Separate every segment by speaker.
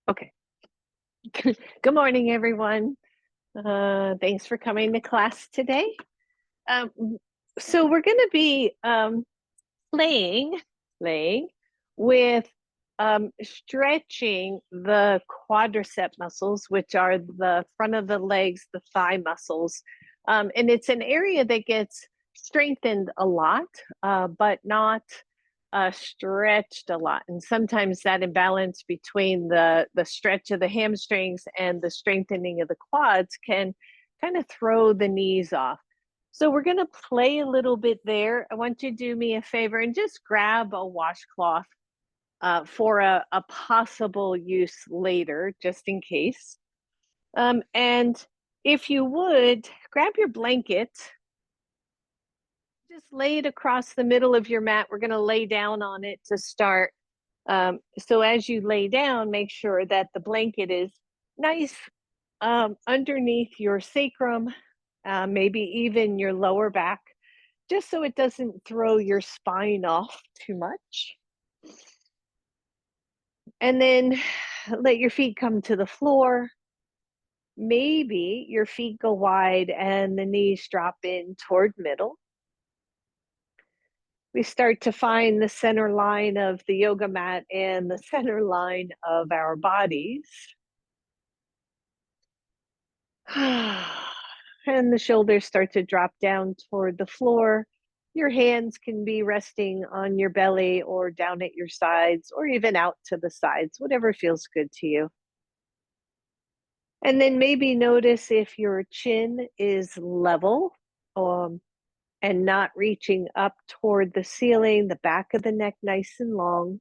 Speaker 1: Okay. Good morning, everyone. Thanks for coming to class today. Um, so we're going to be playing, playing with stretching the quadricep muscles, which are the front of the legs, the thigh muscles. And it's an area that gets strengthened a lot, but not stretched a lot. And sometimes that imbalance between the stretch of the hamstrings and the strengthening of the quads can kind of throw the knees off. So we're going to play a little bit there. I want you to do me a favor and just grab a washcloth for a possible use later, just in case. And if you would, grab your blanket, just lay it across the middle of your mat. We're going to lay down on it to start. So as you lay down, make sure that the blanket is nice underneath your sacrum, maybe even your lower back, just so it doesn't throw your spine off too much. And then let your feet come to the floor. Maybe your feet go wide and the knees drop in toward middle. We start to find the center line of the yoga mat and the center line of our bodies. And the shoulders start to drop down toward the floor. Your hands can be resting on your belly or down at your sides or even out to the sides, whatever feels good to you. And then maybe notice if your chin is level and not reaching up toward the ceiling, the back of the neck nice and long.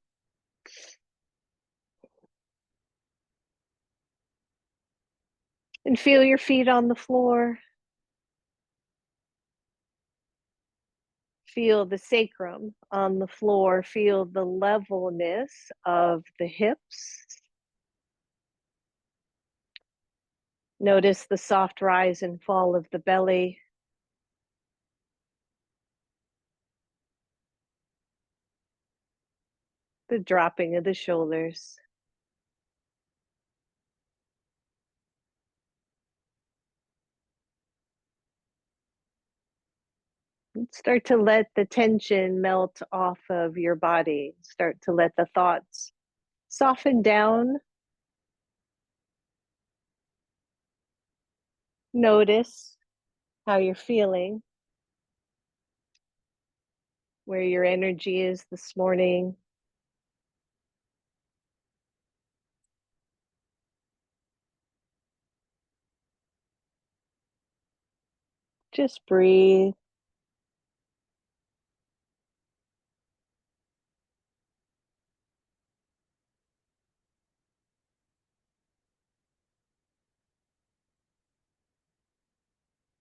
Speaker 1: And feel your feet on the floor. Feel the sacrum on the floor. Feel the levelness of the hips. Notice the soft rise and fall of the belly. The dropping of the shoulders. And start to let the tension melt off of your body. Start to let the thoughts soften down. Notice how you're feeling, where your energy is this morning. Just breathe.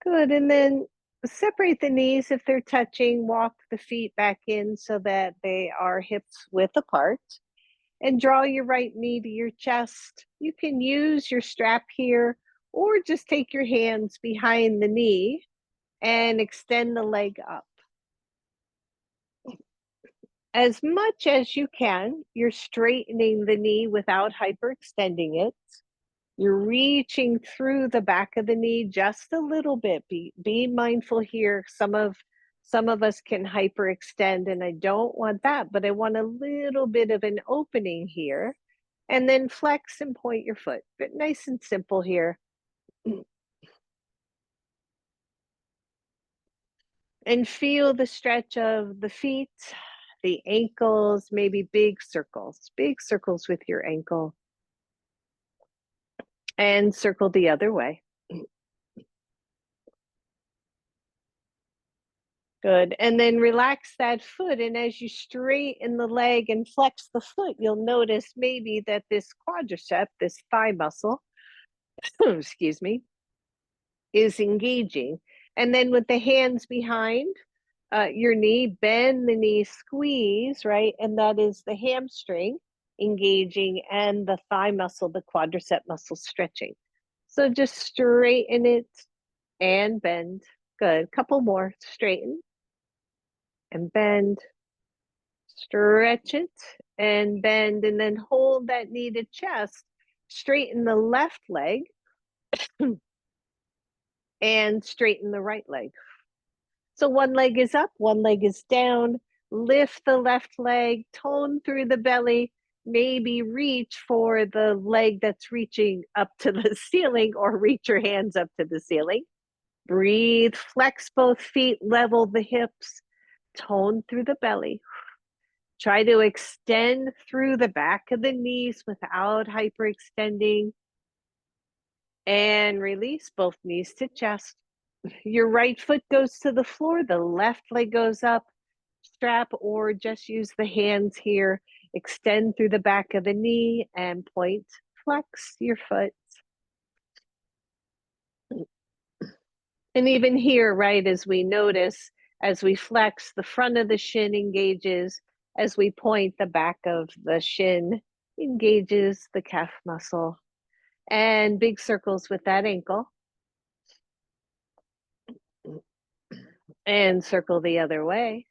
Speaker 1: Good. And then separate the knees if they're touching. Walk the feet back in so that they are hips width apart. And draw your right knee to your chest. You can use your strap here or just take your hands behind the knee and extend the leg up. As much as you can, you're straightening the knee without hyperextending it. You're reaching through the back of the knee just a little bit. Be mindful here. Some of us can hyperextend, and I don't want that, but I want a little bit of an opening here. And then flex and point your foot. But nice and simple here. And feel the stretch of the feet, the ankles, maybe big circles with your ankle. And circle the other way. Good. And then relax that foot. And as you straighten the leg and flex the foot, you'll notice maybe that this quadricep, this thigh muscle, excuse me, is engaging. And then with the hands behind your knee, bend the knee, squeeze, right? And that is the hamstring engaging and the thigh muscle, the quadricep muscle stretching. So just straighten it and bend. Good. Couple more. Straighten and bend. Stretch it and bend, and then hold that knee to chest Straighten the left leg and straighten the right leg. So one leg is up, one leg is down. Lift the left leg, tone through the belly, maybe reach for the leg that's reaching up to the ceiling, or reach your hands up to the ceiling. Breathe, flex both feet, level the hips, tone through the belly. Try to extend through the back of the knees without hyperextending. And release both knees to chest. Your right foot goes to the floor, the left leg goes up. Strap or just use the hands here. Extend through the back of the knee and point, flex your foot. And even here, right, as we notice, as we flex, the front of the shin engages. As we point, the back of the shin engages the calf muscle. And big circles with that ankle. And circle the other way.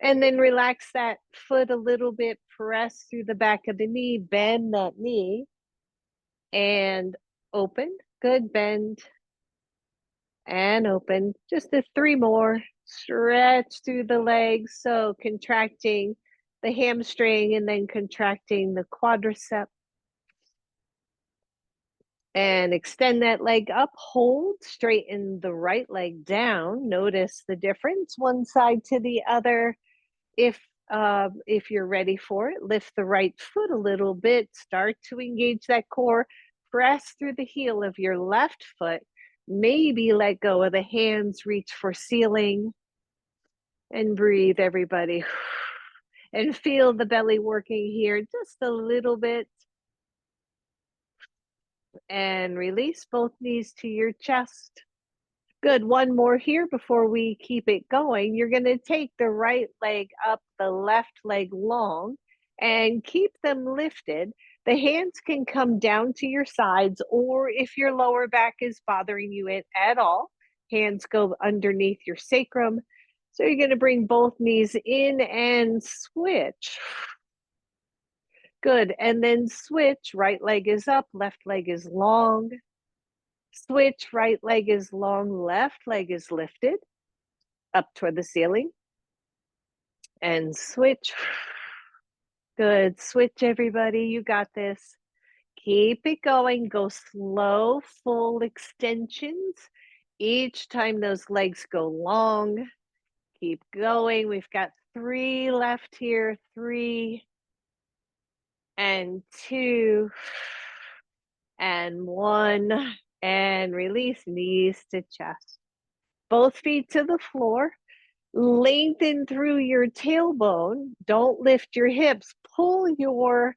Speaker 1: And then relax that foot a little bit, press through the back of the knee, bend that knee, and open. Good, bend and open. Just the 3 more. Stretch through the legs, so contracting the hamstring and then contracting the quadricep. And extend that leg up, hold, straighten the right leg down. Notice the difference, one side to the other. If you're ready for it, lift the right foot a little bit, start to engage that core, press through the heel of your left foot, maybe let go of the hands, reach for ceiling, and breathe, everybody. And feel the belly working here just a little bit. And release both knees to your chest. Good, one more here before we keep it going. You're gonna take the right leg up, the left leg long, and keep them lifted. The hands can come down to your sides, or if your lower back is bothering you at all, hands go underneath your sacrum. So you're gonna bring both knees in and switch. Good, and then switch, right leg is up, left leg is long. Switch, right leg is long, left leg is lifted up toward the ceiling. And switch. Good, switch everybody, you got this. Keep it going, go slow, full extensions. Each time those legs go long, keep going. We've got 3 left here, 3 and 2 and 1, and release, knees to chest. Both feet to the floor. Lengthen through your tailbone. Don't lift your hips. Pull your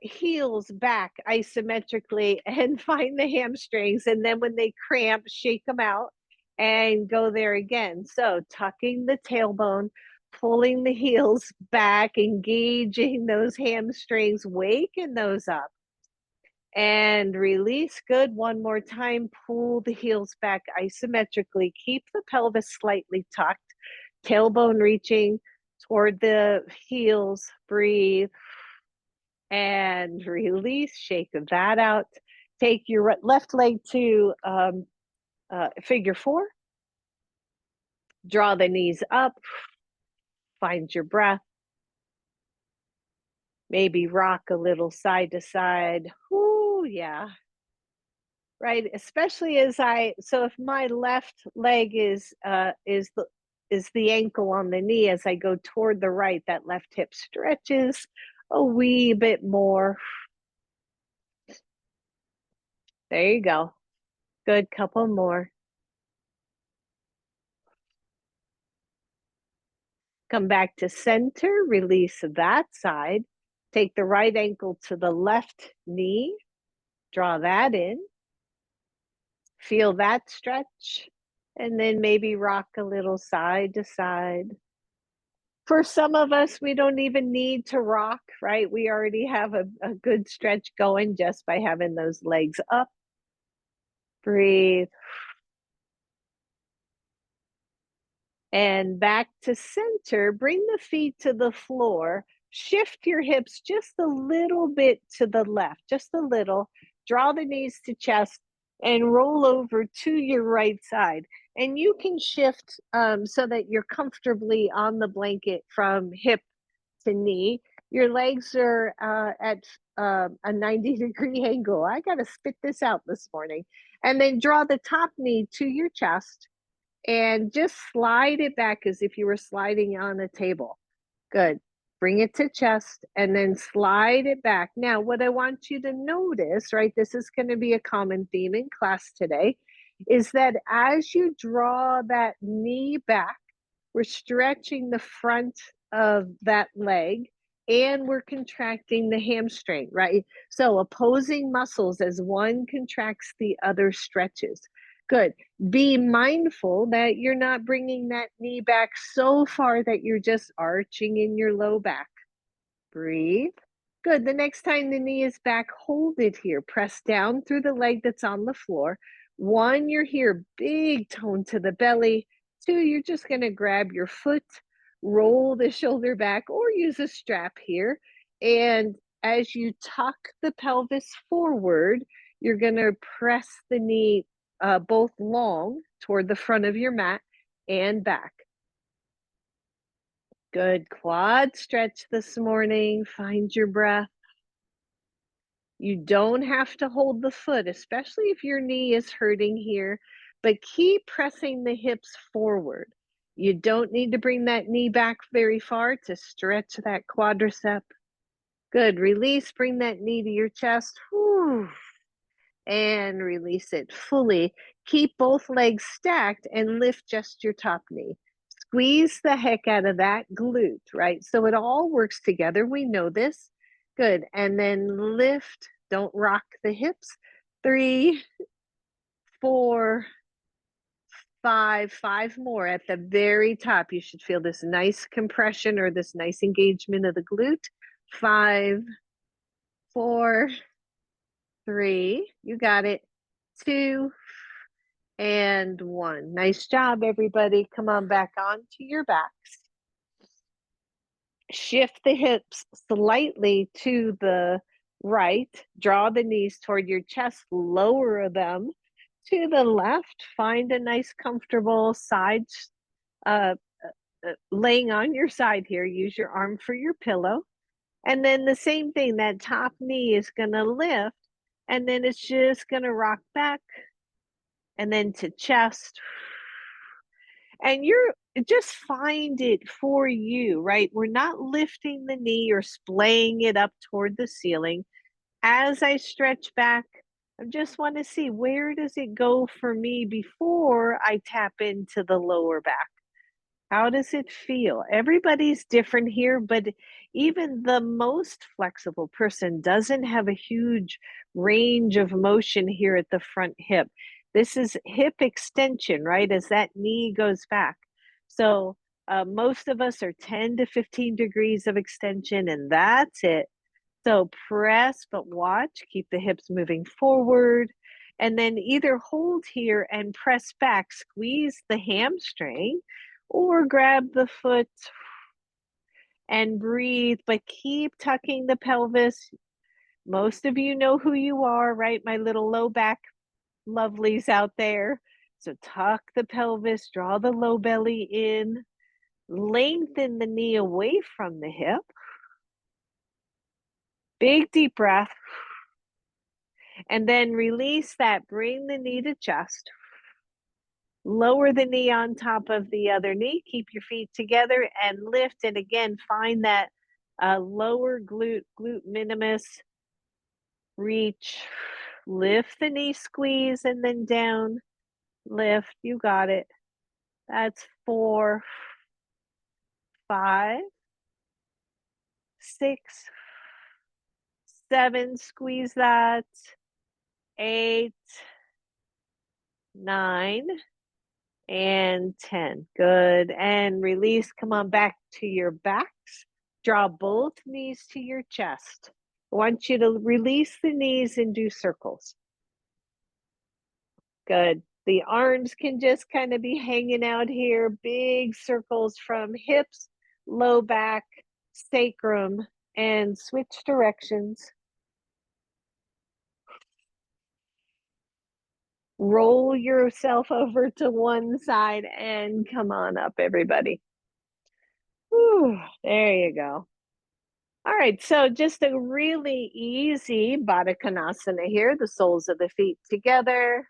Speaker 1: heels back isometrically and find the hamstrings. And then when they cramp, shake them out and go there again. So tucking the tailbone, pulling the heels back, engaging those hamstrings, waken those up. And release. Good, one more time. Pull the heels back isometrically. Keep the pelvis slightly tucked, tailbone reaching toward the heels. Breathe and release. Shake that out. Take your left leg to figure 4. Draw the knees up. Find your breath. Maybe rock a little side to side. Ooh, yeah. Right, especially so if my left leg is the ankle on the knee, as I go toward the right, that left hip stretches a wee bit more. There you go. Good, couple more. Come back to center, release that side. Take the right ankle to the left knee, draw that in. Feel that stretch, and then maybe rock a little side to side. For some of us, we don't even need to rock, right? We already have a good stretch going just by having those legs up. Breathe. And back to center. Bring the feet to the floor. Shift your hips just a little bit to the left, just a little. Draw the knees to chest and roll over to your right side. And you can shift so that you're comfortably on the blanket from hip to knee. Your legs are at a 90-degree angle. I got to spit this out this morning. And then draw the top knee to your chest and just slide it back as if you were sliding on a table. Good. Bring it to chest and then slide it back. Now, what I want you to notice, right, this is going to be a common theme in class today, is that as you draw that knee back, we're stretching the front of that leg and we're contracting the hamstring, right? So opposing muscles as one contracts, the other stretches. Good. Be mindful that you're not bringing that knee back so far that you're just arching in your low back. Breathe. Good. The next time the knee is back, hold it here. Press down through the leg that's on the floor. One, you're here, big tone to the belly. Two, you're just going to grab your foot, roll the shoulder back, or use a strap here. And as you tuck the pelvis forward, you're going to press the knee both long toward the front of your mat and back. Good quad stretch this morning. Find your breath. You don't have to hold the foot, especially if your knee is hurting here, but keep pressing the hips forward. You don't need to bring that knee back very far to stretch that quadricep. Good. Release. Bring that knee to your chest. Whew. And release it fully. Keep both legs stacked and lift just your top knee. Squeeze the heck out of that glute, right? So it all works together. We know this. Good. And then lift. Don't rock the hips. 3, 4, 5, 5 more at the very top. You should feel this nice compression or this nice engagement of the glute. 5, 4, 3. You got it. 2, and 1. Nice job, everybody. Come on back onto your backs. Shift the hips slightly to the right. Draw the knees toward your chest. Lower them to the left. Find a nice, comfortable side, laying on your side here. Use your arm for your pillow. And then the same thing, that top knee is going to lift, and then it's just going to rock back and then to chest. And you're just find it for you, right? We're not lifting the knee or splaying it up toward the ceiling. As I stretch back, I just want to see, where does it go for me before I tap into the lower back? How does it feel? Everybody's different here, but even the most flexible person doesn't have a huge range of motion here at the front hip. This is hip extension, right? As that knee goes back. So most of us are 10 to 15 degrees of extension, and that's it. So press, but watch, keep the hips moving forward. And then either hold here and press back, squeeze the hamstring, or grab the foot and breathe, but keep tucking the pelvis. Most of you know who you are, right? My little low back lovelies out there. So tuck the pelvis, draw the low belly in, lengthen the knee away from the hip. Big deep breath. And then release that. Bring the knee to chest. Lower the knee on top of the other knee. Keep your feet together and lift. And again, find that lower glute minimus. Reach. Lift the knee, squeeze, and then down. Lift. You got it. That's 4, 5, 6, 7. Squeeze that. 8, 9, and 10. Good. And release. Come on back to your backs. Draw both knees to your chest. I want you to release the knees and do circles. Good. The arms can just kind of be hanging out here. Big circles from hips, low back, sacrum, and switch directions. Roll yourself over to one side and come on up, everybody. Whew, there you go. All right, so just a really easy Baddha Konasana here, the soles of the feet together.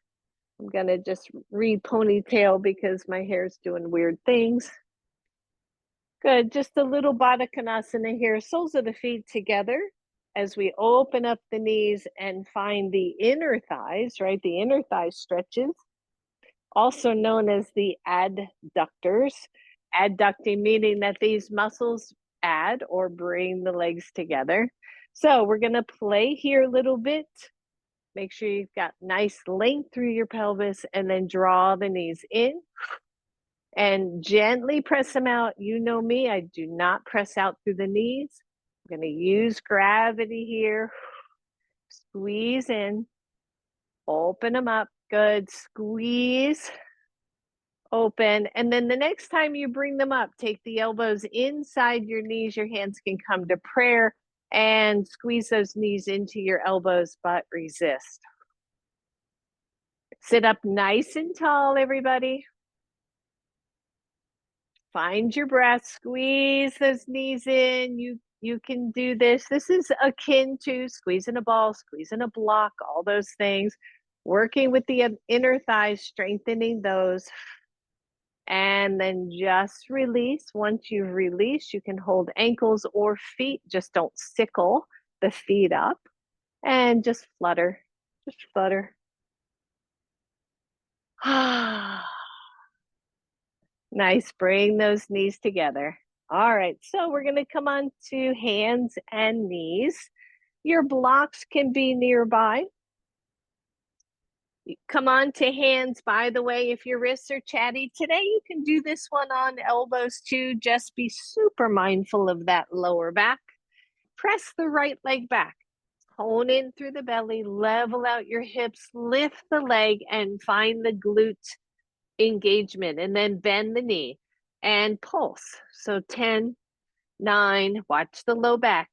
Speaker 1: I'm gonna just re-ponytail because my hair's doing weird things. Good, just a little Baddha Konasana here, soles of the feet together as we open up the knees and find the inner thighs, right? The inner thigh stretches, also known as the adductors. Adducting meaning that these muscles add or bring the legs together. So we're gonna play here a little bit. Make sure you've got nice length through your pelvis and then draw the knees in and gently press them out. You know me, I do not press out through the knees. I'm going to use gravity here. Squeeze in, open them up. Good. Squeeze, open. And then the next time you bring them up, take the elbows inside your knees. Your hands can come to prayer and squeeze those knees into your elbows, but resist. Sit up nice and tall, everybody. Find your breath, squeeze those knees in. You can do this. This is akin to squeezing a ball, squeezing a block, all those things. Working with the inner thighs, strengthening those. And then just release. Once you've released, you can hold ankles or feet. Just don't sickle the feet up. And just flutter. Just flutter. Nice. Bring those knees together. All right, so we're going to come on to hands and knees. Your blocks can be nearby. Come on to hands. By the way, if your wrists are chatty today, you can do this one on elbows too. Just be super mindful of that lower back. Press the right leg back. Hone in through the belly, level out your hips, lift the leg, and find the glute engagement. And then bend the knee and pulse. So 10, 9, watch the low back.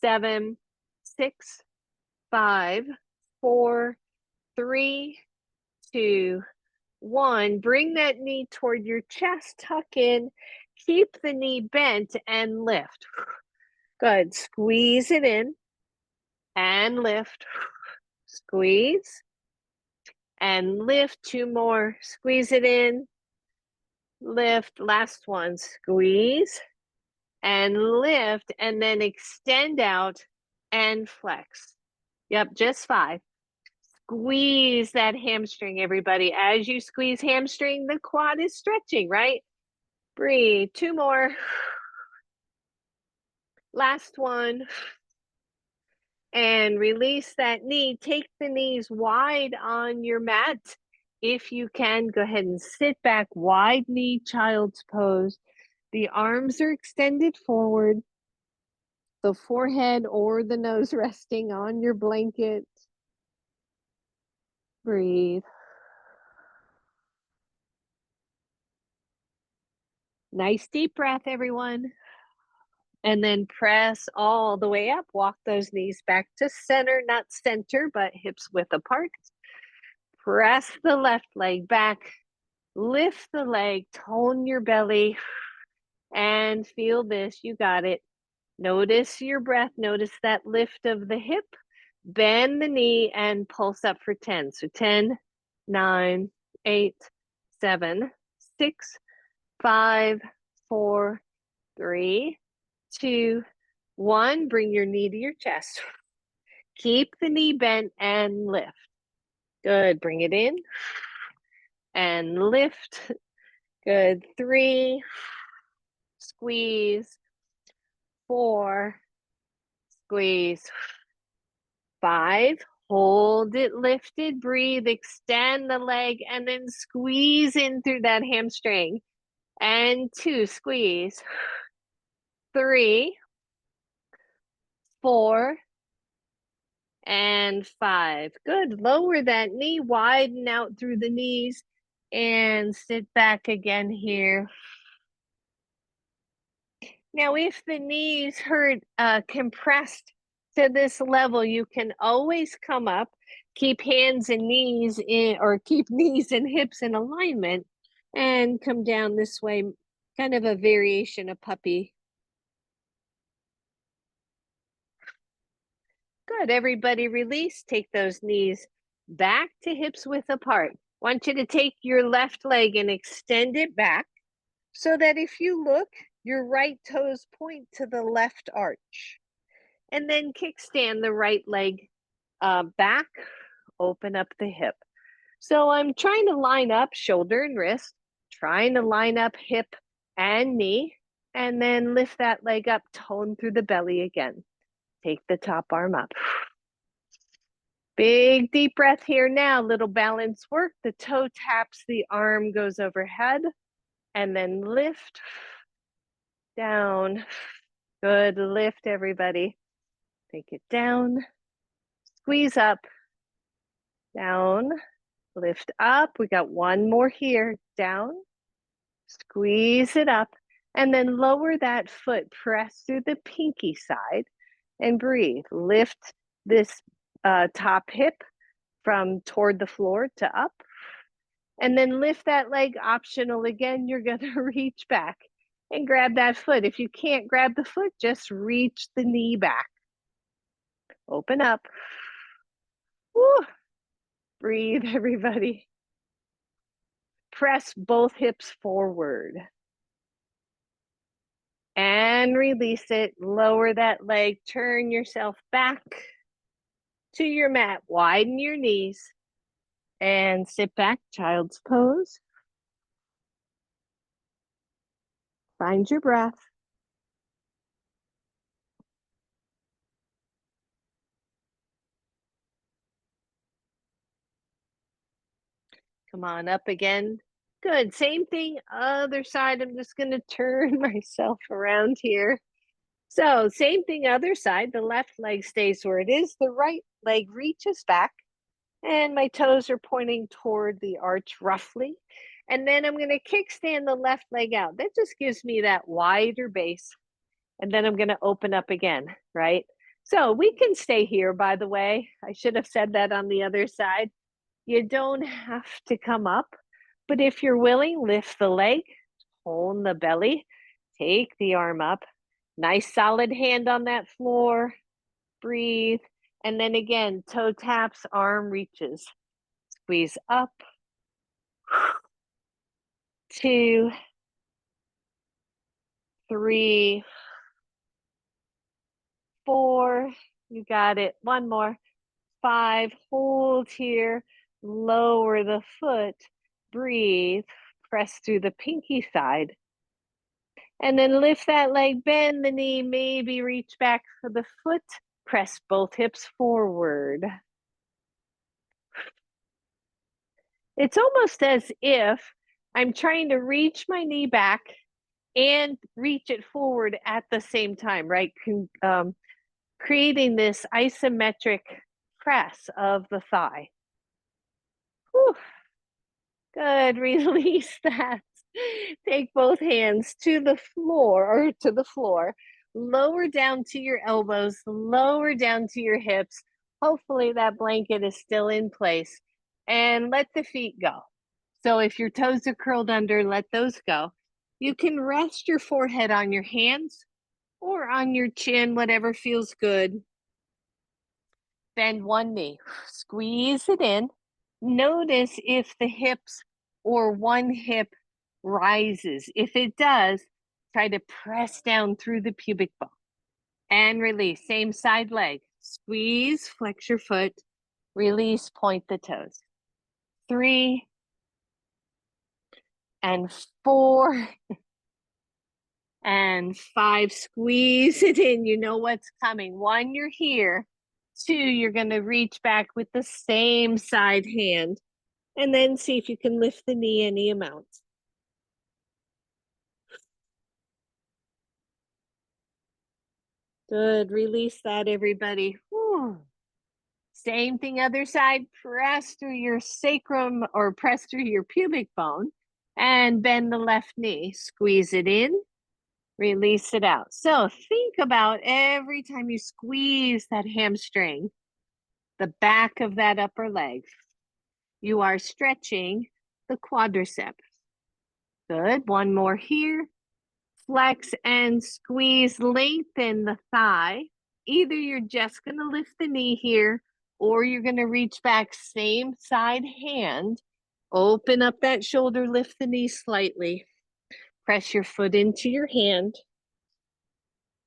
Speaker 1: 7, 6, 5, 4, 3, 2, 1. Bring that knee toward your chest, tuck in, keep the knee bent and lift. Good. Squeeze it in and lift. Squeeze and lift. 2 more. Squeeze it in, lift. Last one. Squeeze and lift, and then extend out and flex. Yep, just 5. Squeeze that hamstring, everybody. As you squeeze hamstring, the quad is stretching, right? Breathe. 2 more. Last one. And release that knee. Take the knees wide on your mat. If you can, go ahead and sit back, wide knee, child's pose. The arms are extended forward. The forehead or the nose resting on your blanket. Breathe. Nice deep breath, everyone. And then press all the way up. Walk those knees back to center, not center, but hips width apart. Press the left leg back. Lift the leg, tone your belly, and feel this. You got it. Notice your breath. Notice that lift of the hip. Bend the knee and pulse up for 10. So 10, 9, 8, 7, 6, 5, 4, 3, 2, 1. Bring your knee to your chest. Keep the knee bent and lift. Good. Bring it in and lift. Good. 3, squeeze. 4, squeeze. 5, hold it lifted. Breathe. Extend the leg and then squeeze in through that hamstring. And 2, squeeze. 3, 4, and 5. Good. Lower that knee, widen out through the knees, and sit back again here. Now, if the knees hurt compressed to this level, you can always come up, keep hands and knees in, or keep knees and hips in alignment, and come down this way, kind of a variation of puppy. Good. Everybody release. Take those knees back to hips width apart. Want you to take your left leg and extend it back so that if you look, your right toes point to the left arch. And then kickstand the right leg back, open up the hip. So I'm trying to line up shoulder and wrist, trying to line up hip and knee, and then lift that leg up, tone through the belly again. Take the top arm up. Big deep breath here now, little balance work. The toe taps, the arm goes overhead, and then lift down. Good, lift everybody. Take it down, squeeze up, down, lift up. We got one more here, down, squeeze it up, and then lower that foot, press through the pinky side and breathe. Lift this top hip from toward the floor to up, and then lift that leg. Optional again, you're gonna reach back and grab that foot. If you can't grab the foot, just reach the knee back. Open up. Woo. Breathe, everybody. Press both hips forward. And release it. Lower that leg. Turn yourself back to your mat. Widen your knees. And sit back, child's pose. Find your breath. Come on up again. Good. Same thing, other side. I'm just going to turn myself around here. So same thing, other side. The left leg stays where it is. The right leg reaches back. And my toes are pointing toward the arch roughly. And then I'm going to kickstand the left leg out. That just gives me that wider base. And then I'm going to open up again, right? So we can stay here, by the way. I should have said that on the other side. You don't have to come up, but if you're willing, lift the leg, hold the belly, take the arm up, nice solid hand on that floor, breathe, and then again, toe taps, arm reaches, squeeze up, 2, 3, 4, you got it, one more, 5, hold here, lower the foot, breathe, press through the pinky side, and then lift that leg, bend the knee, maybe reach back for the foot, press both hips forward. It's almost as if I'm trying to reach my knee back and reach it forward at the same time, right? Creating this isometric press of the thigh. Whew. Good, release that. Take both hands to the floor, lower down to your elbows, lower down to your hips. Hopefully that blanket is still in place, and let the feet go. So if your toes are curled under, let those go. You can rest your forehead on your hands or on your chin, whatever feels good. Bend one knee, squeeze it in. Notice if the hips or one hip rises. If it does, try to press down through the pubic bone and release. Same side leg. Squeeze, flex your foot, release, point the toes. 3 and 4 and 5. Squeeze it in. You know what's coming. 1, you're here. 2, you're going to reach back with the same side hand. And then see if you can lift the knee any amount. Good. Release that, everybody. Whew. Same thing, other side. Press through your sacrum or press through your pubic bone and bend the left knee. Squeeze it in. Release it out. So think about every time you squeeze that hamstring, the back of that upper leg, you are stretching the quadriceps. Good. One more here. Flex and squeeze, lengthen the thigh. Either you're just going to lift the knee here, or you're going to reach back, same side hand. Open up that shoulder, lift the knee slightly. Press your foot into your hand.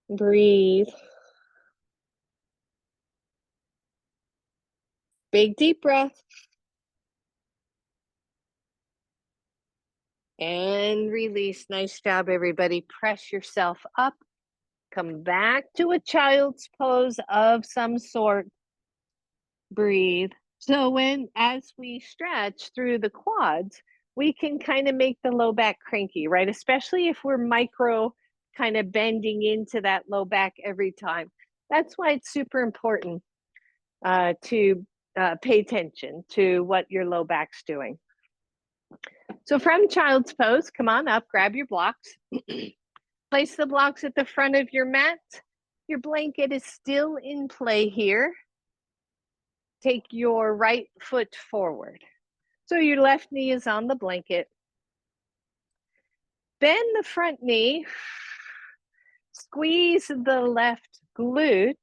Speaker 1: Breathe. Big deep breath. And release. Nice job, everybody. Press yourself up. Come back to a child's pose of some sort. Breathe. So as we stretch through the quads, we can kind of make the low back cranky, right? Especially if we're micro kind of bending into that low back every time. That's why it's super important to pay attention to what your low back's doing. So from child's pose, come on up, grab your blocks. Place the blocks at the front of your mat. Your blanket is still in play here. Take your right foot forward. So your left knee is on the blanket. Bend the front knee. Squeeze the left glute.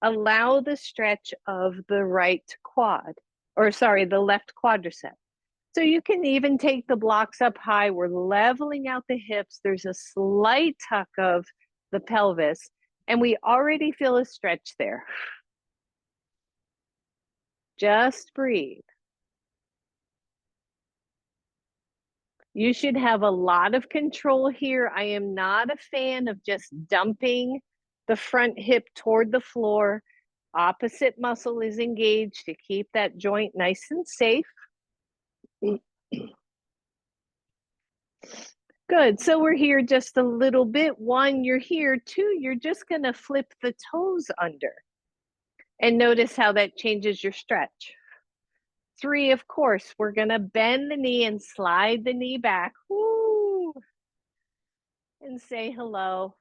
Speaker 1: Allow the stretch of the right quad, or sorry, the left quadricep. So you can even take the blocks up high. We're leveling out the hips. There's a slight tuck of the pelvis, and we already feel a stretch there. Just breathe. You should have a lot of control here. I am not a fan of just dumping the front hip toward the floor. Opposite muscle is engaged to keep that joint nice and safe. Good. So we're here just a little bit. One, you're here. Two, you're just going to flip the toes under. And notice how that changes your stretch. Three, of course, we're going to bend the knee and slide the knee back. Woo! And say hello.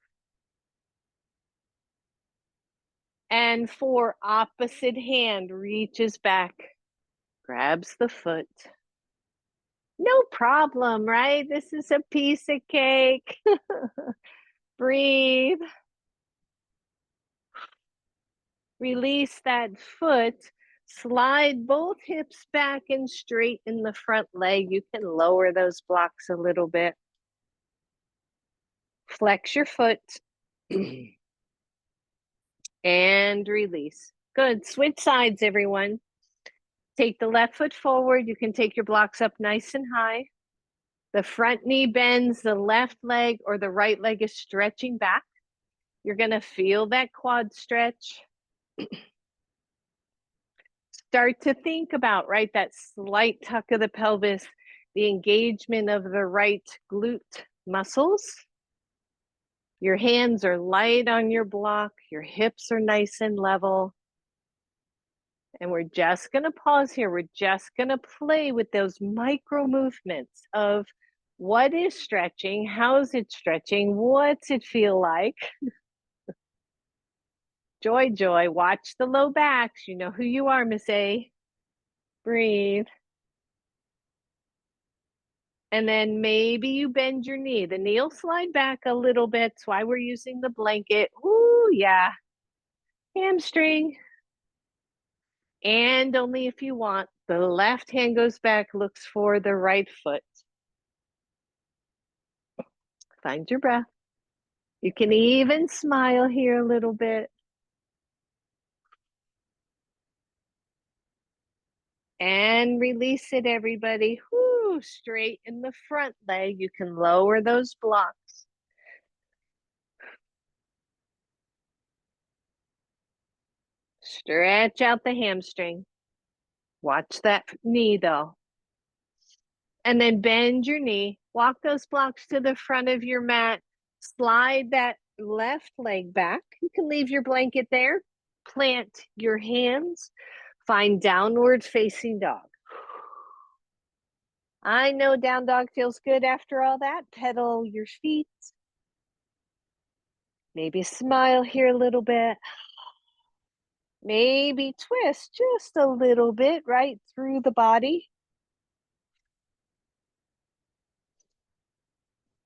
Speaker 1: And four, opposite hand reaches back, grabs the foot. No problem, right? This is a piece of cake. Breathe. Release that foot. Slide both hips back and straighten the front leg. You can lower those blocks a little bit. Flex your foot. And release. Good. Switch sides, everyone. Take the left foot forward. You can take your blocks up nice and high. The front knee bends, the left leg or the right leg is stretching back. You're going to feel that quad stretch. Start to think about, right, that slight tuck of the pelvis, the engagement of the right glute muscles. Your hands are light on your block. Your hips are nice and level. And we're just going to pause here. We're just going to play with those micro movements of what is stretching, how's it stretching, what's it feel like? Joy, joy, watch the low backs. You know who you are, Miss A. Breathe. And then maybe you bend your knee. The knee will slide back a little bit. That's why we're using the blanket. Ooh, yeah. Hamstring. And only if you want. The left hand goes back, looks for the right foot. Find your breath. You can even smile here a little bit. And release it, everybody. Whoo, straighten the front leg. You can lower those blocks. Stretch out the hamstring. Watch that knee though. And then bend your knee. Walk those blocks to the front of your mat. Slide that left leg back. You can leave your blanket there. Plant your hands. Find downward facing dog. I know down dog feels good after all that. Pedal your feet. Maybe smile here a little bit. Maybe twist just a little bit right through the body.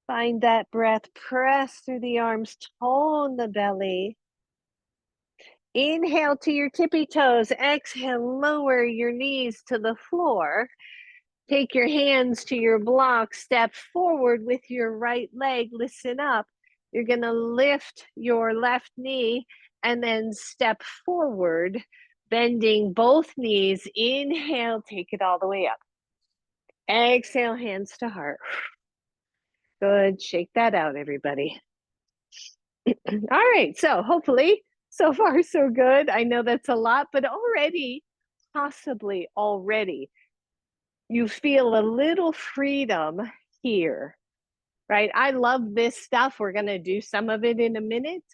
Speaker 1: Find that breath, press through the arms, tone the belly. Inhale to your tippy toes. Exhale, lower your knees to the floor. Take your hands to your block. Step forward with your right leg. Listen up. You're going to lift your left knee and then step forward, bending both knees. Inhale, take it all the way up. Exhale, hands to heart. Good. Shake that out, everybody. All right. So hopefully, so far, so good. I know that's a lot, but already, possibly already, you feel a little freedom here, right? I love this stuff. We're going to do some of it in a minute.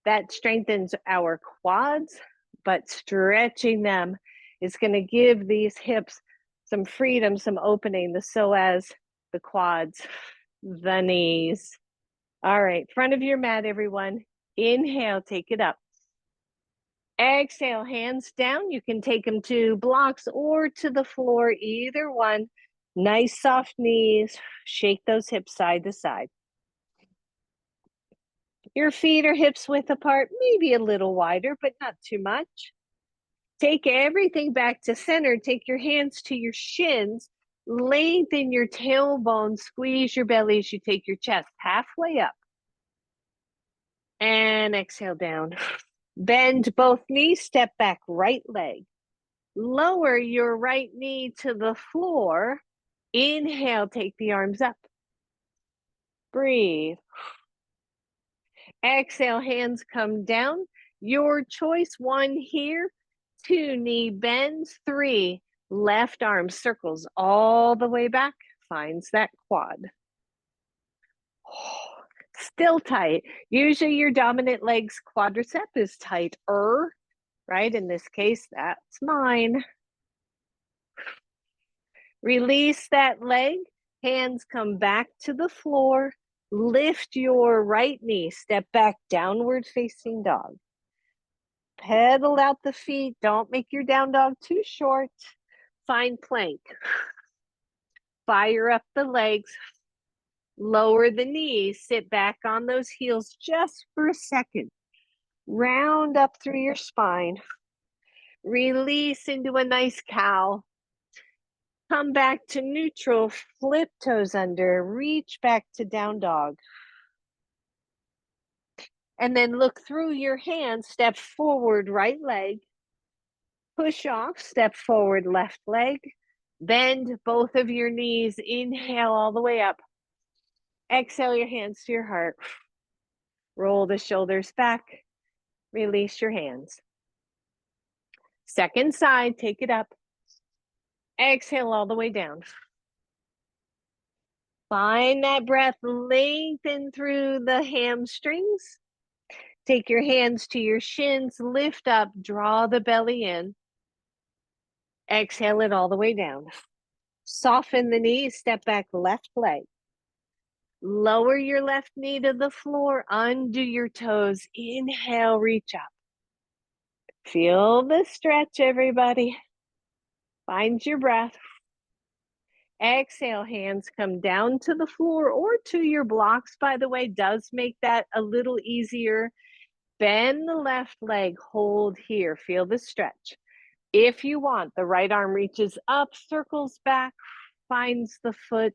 Speaker 1: That strengthens our quads, but stretching them is going to give these hips some freedom, some opening, the psoas, the quads, the knees. All right, front of your mat, everyone. Inhale, take it up. Exhale, hands down. You can take them to blocks or to the floor, either one. Nice soft knees. Shake those hips side to side. Your feet are hips width apart, maybe a little wider, but not too much. Take everything back to center. Take your hands to your shins. Lengthen your tailbone. Squeeze your belly as you take your chest halfway up. And exhale down. Bend both knees. Step back, right leg. Lower your right knee to the floor. Inhale, take the arms up. Breathe. Exhale, hands come down. Your choice, 1 here, 2 knee bends, 3 left arm circles all the way back, finds that quad. Still tight. Usually your dominant leg's quadricep is tighter, right? In this case, that's mine. Release that leg. Hands come back to the floor. Lift your right knee. Step back, downward facing dog. Pedal out the feet. Don't make your down dog too short. Find plank. Fire up the legs. Lower the knees. Sit back on those heels just for a second. Round up through your spine. Release into a nice cow. Come back to neutral. Flip toes under. Reach back to down dog. And then look through your hands. Step forward, right leg. Push off, step forward, left leg. Bend both of your knees. Inhale all the way up. Exhale your hands to your heart. Roll the shoulders back. Release your hands. Second side, take it up. Exhale all the way down. Find that breath. Lengthen through the hamstrings. Take your hands to your shins. Lift up. Draw the belly in. Exhale it all the way down. Soften the knees. Step back, left leg. Lower your left knee to the floor, undo your toes. Inhale, reach up. Feel the stretch, everybody. Find your breath. Exhale, hands come down to the floor or to your blocks, by the way, does make that a little easier. Bend the left leg, hold here. Feel the stretch. If you want, the right arm reaches up, circles back, finds the foot,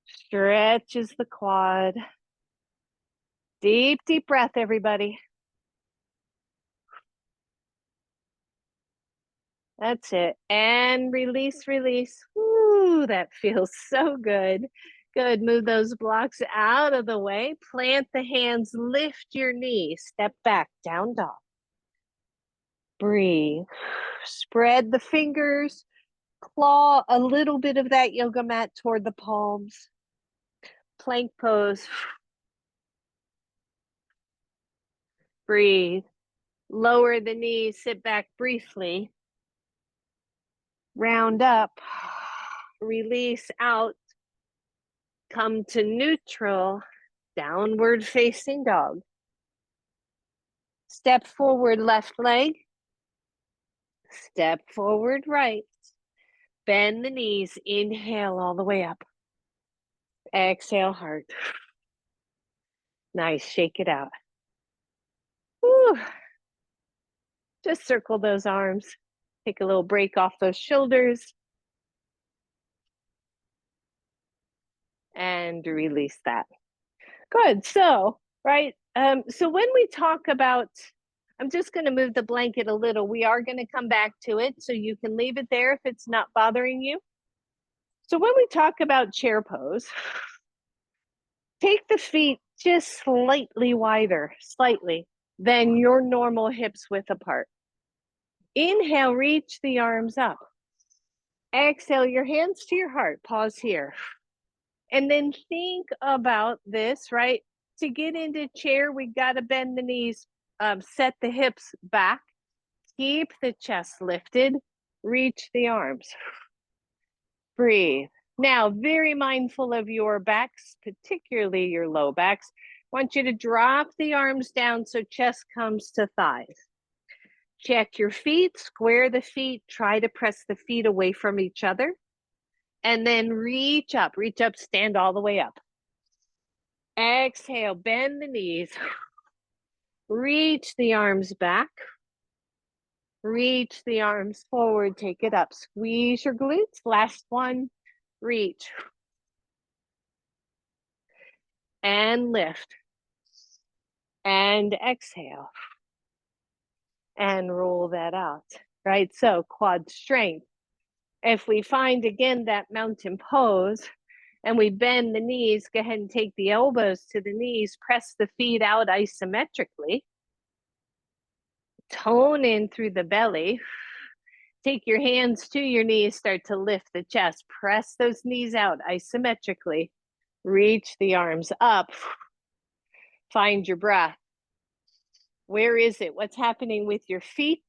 Speaker 1: stretches the quad. Deep, deep breath, everybody. That's it. And release, release. Ooh, that feels so good. Good. Move those blocks out of the way. Plant the hands, lift your knees, step back, down dog. Breathe. Spread the fingers, claw a little bit of that yoga mat toward the palms. Plank pose. Breathe. Lower the knees, sit back briefly. Round up. Release out. Come to neutral, downward facing dog. Step forward, left leg. Step forward, right. Bend the knees. Inhale all the way up. Exhale, heart. Nice. Shake it out. Whew. Just circle those arms. Take a little break off those shoulders. And release that. Good. So, right. So when we talk about, I'm just going to move the blanket a little. We are going to come back to it, so you can leave it there if it's not bothering you. So when we talk about chair pose, take the feet just slightly wider, slightly, than your normal hips width apart. Inhale, reach the arms up. Exhale, your hands to your heart. Pause here. And then think about this, right? To get into chair, we got to bend the knees, set the hips back, keep the chest lifted, reach the arms. Breathe. Now, very mindful of your backs, particularly your low backs. I want you to drop the arms down so chest comes to thighs. Check your feet, square the feet, try to press the feet away from each other. And then reach up, stand all the way up. Exhale, bend the knees. Reach the arms back. Reach the arms forward, take it up. Squeeze your glutes. Last one, reach. And lift. And exhale. And roll that out, right? So quad strength. If we find, again, that mountain pose, and we bend the knees, go ahead and take the elbows to the knees, press the feet out isometrically. Tone in through the belly. Take your hands to your knees, start to lift the chest. Press those knees out isometrically. Reach the arms up. Find your breath. Where is it? What's happening with your feet?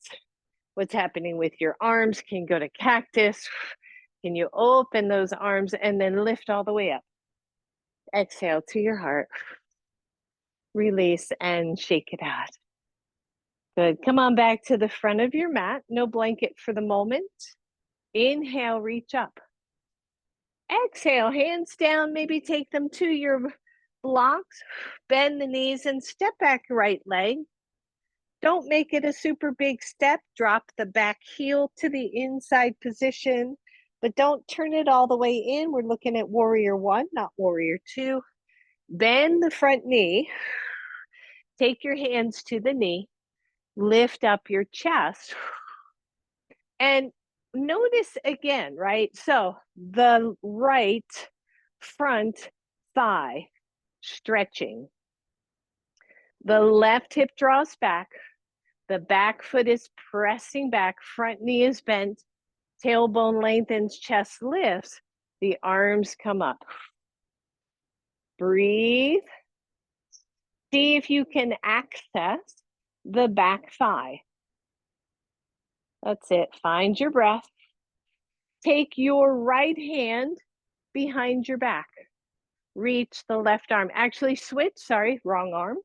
Speaker 1: What's happening with your arms? Can you go to cactus? Can you open those arms and then lift all the way up? Exhale to your heart. Release and shake it out. Good. Come on back to the front of your mat. No blanket for the moment. Inhale, reach up. Exhale, hands down. Maybe take them to your blocks. Bend the knees and step back right leg. Don't make it a super big step. Drop the back heel to the inside position, but don't turn it all the way in. We're looking at warrior one, not warrior two. Bend the front knee. Take your hands to the knee. Lift up your chest. And notice again, right? So the right front thigh stretching. The left hip draws back. The back foot is pressing back. Front knee is bent. Tailbone lengthens, chest lifts. The arms come up. Breathe. See if you can access the back thigh. That's it. Find your breath. Take your right hand behind your back. Reach the left arm. Actually, switch. Sorry, wrong arm.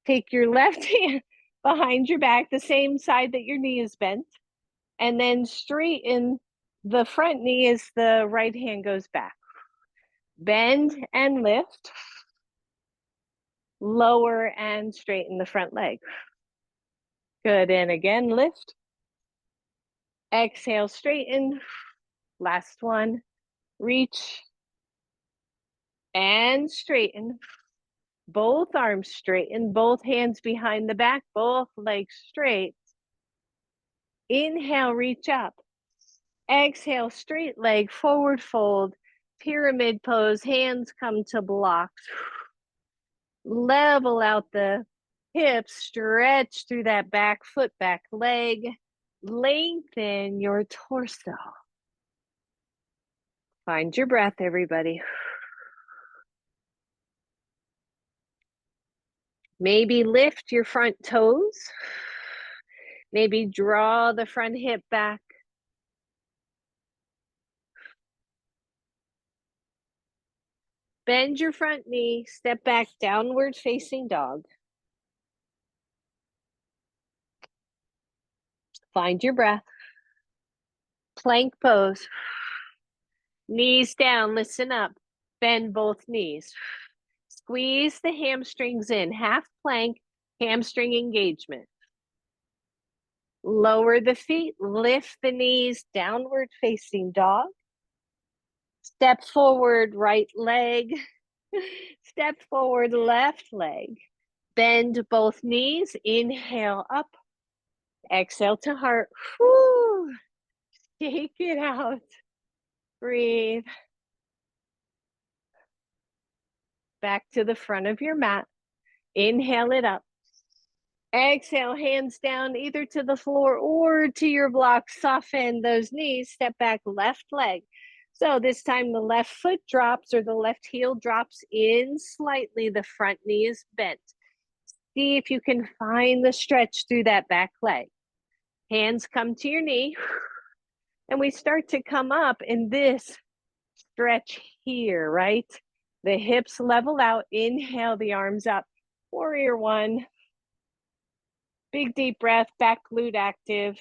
Speaker 1: Take your left hand behind your back, the same side that your knee is bent, and then straighten the front knee as the right hand goes back. Bend and lift. Lower and straighten the front leg. Good. And again, lift. Exhale, straighten. Last one. Reach and straighten. Both arms straighten, both hands behind the back, both legs straight. Inhale, reach up. Exhale, straight leg, forward fold, pyramid pose, hands come to blocks. Level out the hips, stretch through that back foot, back leg. Lengthen your torso. Find your breath, everybody. Maybe lift your front toes. Maybe draw the front hip back. Bend your front knee, step back, downward facing dog. Find your breath. Plank pose. Knees down, listen up. Bend both knees. Squeeze the hamstrings in. Half plank, hamstring engagement. Lower the feet, lift the knees, downward facing dog. Step forward, right leg. Step forward, left leg. Bend both knees, inhale up. Exhale to heart. Whew. Shake it out. Breathe. Back to the front of your mat. Inhale it up. Exhale, hands down either to the floor or to your block. Soften those knees. Step back, left leg. So this time the left foot drops or the left heel drops in slightly. The front knee is bent. See if you can find the stretch through that back leg. Hands come to your knee. And we start to come up in this stretch here, right? The hips level out. Inhale the arms up. Warrior one. Big deep breath, back glute active.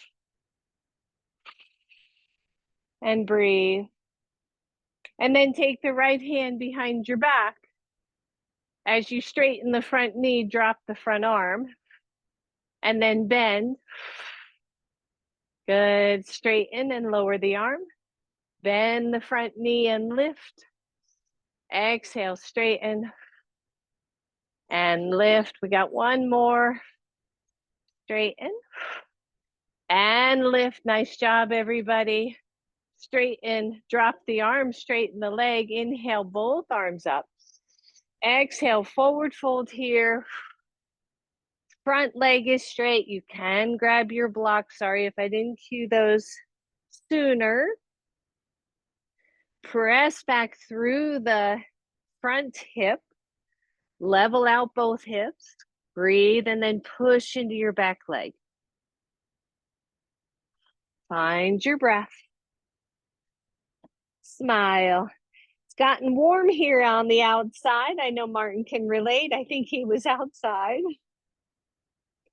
Speaker 1: And breathe. And then take the right hand behind your back. As you straighten the front knee, drop the front arm. And then bend. Good. Straighten and lower the arm. Bend the front knee and lift. Exhale, straighten. And lift. We got one more. Straighten. And lift. Nice job, everybody. Straighten. Drop the arm. Straighten the leg. Inhale, both arms up. Exhale, forward fold here. Front leg is straight. You can grab your block. Sorry if I didn't cue those sooner. Press back through the front hip. Level out both hips. Breathe and then push into your back leg. Find your breath. Smile. It's gotten warm here on the outside. I know Martin can relate. I think he was outside.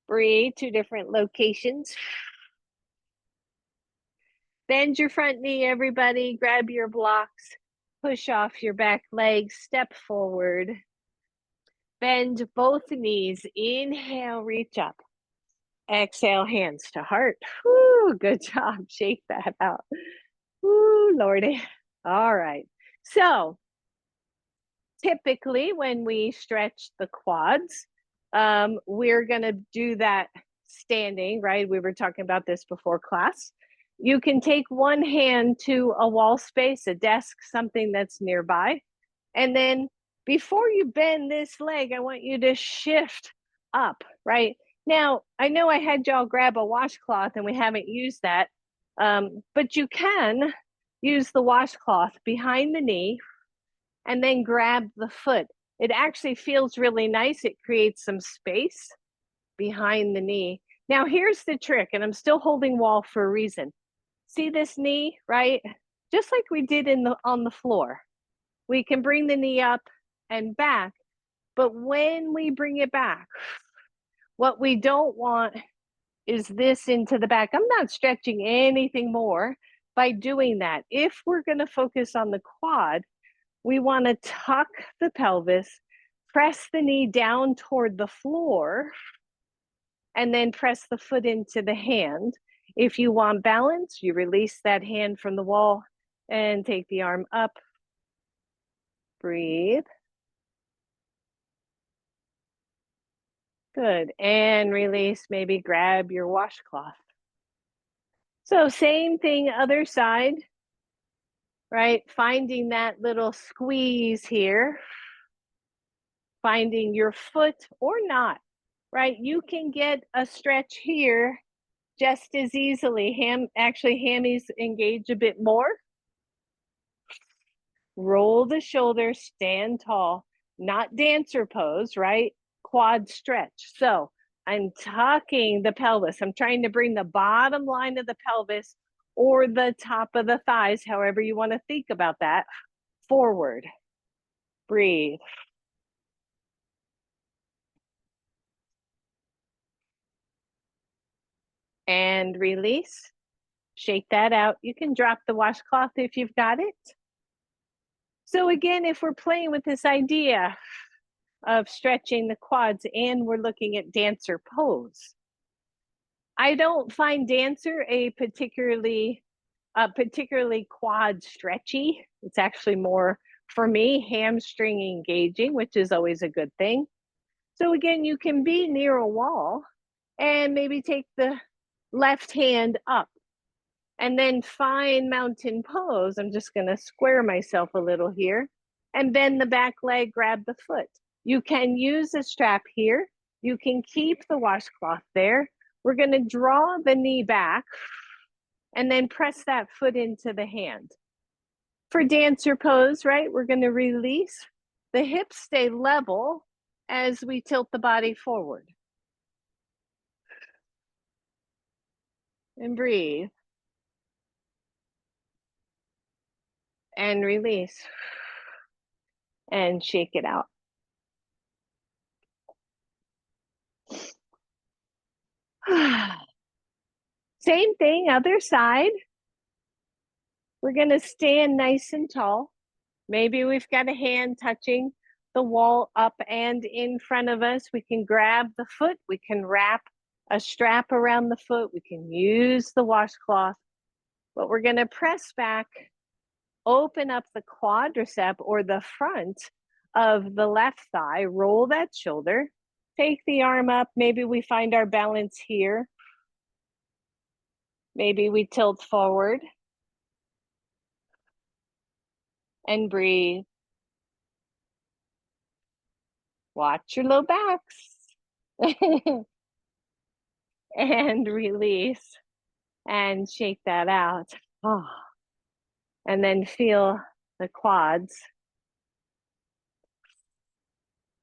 Speaker 1: Breathe, 2 different locations. Bend your front knee, everybody. Grab your blocks. Push off your back leg. Step forward. Bend both knees. Inhale, reach up. Exhale, hands to heart. Woo, good job. Shake that out. Woo, Lordy. All right. So typically when we stretch the quads, we're going to do that standing, right? We were talking about this before class. You can take one hand to a wall space, a desk, something that's nearby. And then before you bend this leg, I want you to shift up, right? Now, I know I had y'all grab a washcloth and we haven't used that, but you can use the washcloth behind the knee and then grab the foot. It actually feels really nice. It creates some space behind the knee. Now, here's the trick, and I'm still holding wall for a reason. See this knee, right? Just like we did on the floor. We can bring the knee up and back, but when we bring it back, what we don't want is this into the back. I'm not stretching anything more by doing that. If we're going to focus on the quad, we want to tuck the pelvis, press the knee down toward the floor, and then press the foot into the hand. If you want balance, you release that hand from the wall and take the arm up. Breathe. Good. And release. Maybe grab your washcloth. So same thing, other side, right? Finding that little squeeze here. Finding your foot or not, right? You can get a stretch here just as easily. Actually, hammies engage a bit more. Roll the shoulders, stand tall, not dancer pose, right? Quad stretch. So I'm tucking the pelvis. I'm trying to bring the bottom line of the pelvis or the top of the thighs, however you want to think about that, forward. Breathe. and release. Shake that out. You can drop the washcloth if you've got it. So again, if we're playing with this idea of stretching the quads and we're looking at dancer pose, I don't find dancer a particularly quad stretchy. It's actually more, for me, hamstring engaging, which is always a good thing. So again, you can be near a wall and maybe take the left hand up and then find mountain pose. I'm just going to square myself a little here and bend the back leg, grab the foot. You can use a strap here. You can keep the washcloth there. We're going to draw the knee back and then press that foot into the hand. For dancer pose, right, we're going to release. The hips stay level as we tilt the body forward. And breathe. And release. And shake it out. Same thing, other side. We're going to stand nice and tall. Maybe we've got a hand touching the wall up and in front of us. We can grab the foot. We can wrap a strap around the foot. We can use the washcloth. But we're going to press back, open up the quadricep or the front of the left thigh, roll that shoulder, take the arm up. Maybe we find our balance here. Maybe we tilt forward and breathe. Watch your low backs. And release and shake that out. Oh. And then feel the quads.